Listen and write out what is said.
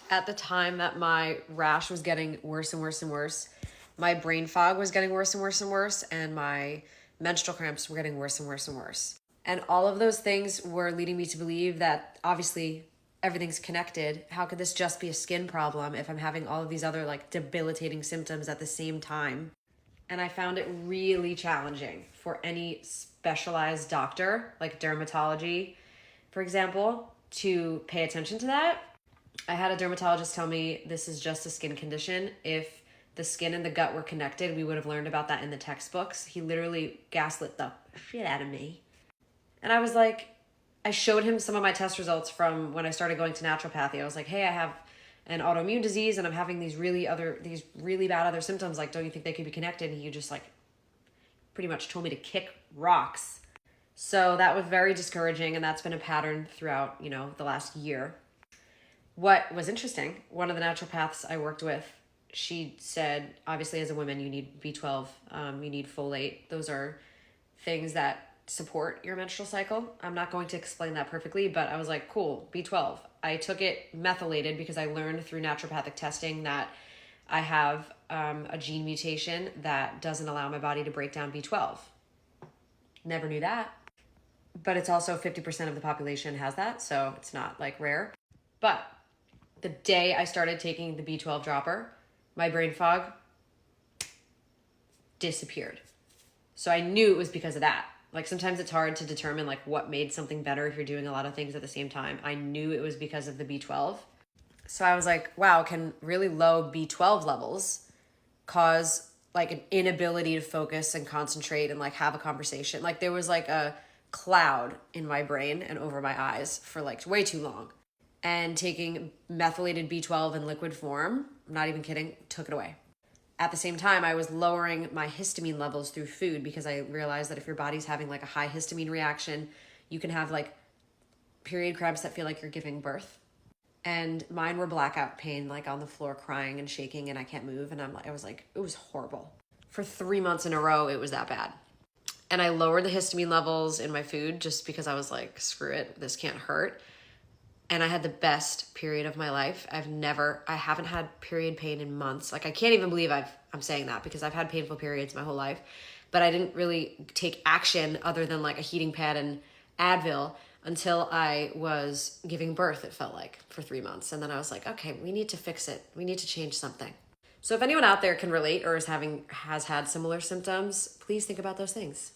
At the time that my rash was getting worse and worse and worse, my brain fog was getting worse and worse and worse, and my menstrual cramps were getting worse and worse and worse. And all of those things were leading me to believe that obviously everything's connected. How could this just be a skin problem if I'm having all of these other like debilitating symptoms at the same time? And I found it really challenging for any specialized doctor, like dermatology, for example, to pay attention to that. I had a dermatologist tell me this is just a skin condition. If the skin and the gut were connected, we would have learned about that in the textbooks. He literally gaslit the shit out of me. And I was like, I showed him some of my test results from when I started going to naturopathy. I was like, hey, I have an autoimmune disease and I'm having these really bad other symptoms. Like, don't you think they could be connected? And he just like pretty much told me to kick rocks. So that was very discouraging, and that's been a pattern throughout, the last year. What was interesting, one of the naturopaths I worked with, she said, obviously as a woman, you need B12, you need folate. Those are things that support your menstrual cycle. I'm not going to explain that perfectly, but I was like, cool, B12. I took it methylated because I learned through naturopathic testing that I have a gene mutation that doesn't allow my body to break down B12. Never knew that. But it's also 50% of the population has that, so it's not like rare. But the day I started taking the B12 dropper, my brain fog disappeared. So I knew it was because of that. Like sometimes it's hard to determine like what made something better if you're doing a lot of things at the same time. I knew it was because of the B12. So I was like, wow, can really low B12 levels cause like an inability to focus and concentrate and like have a conversation? Like there was like a cloud in my brain and over my eyes for like way too long. And taking methylated B12 in liquid form, I'm not even kidding, took it away. At the same time, I was lowering my histamine levels through food because I realized that if your body's having like a high histamine reaction, you can have like period cramps that feel like you're giving birth. And mine were blackout pain, like on the floor crying and shaking and I can't move. And I was like, it was horrible. For 3 months in a row, it was that bad. And I lowered the histamine levels in my food just because I was like, screw it, this can't hurt. And I had the best period of my life. I haven't had period pain in months. Like I can't even believe I'm saying that because I've had painful periods my whole life, but I didn't really take action other than like a heating pad and Advil until I was giving birth, it felt like, for 3 months. And then I was like, okay, we need to fix it. We need to change something. So if anyone out there can relate or has had similar symptoms, please think about those things.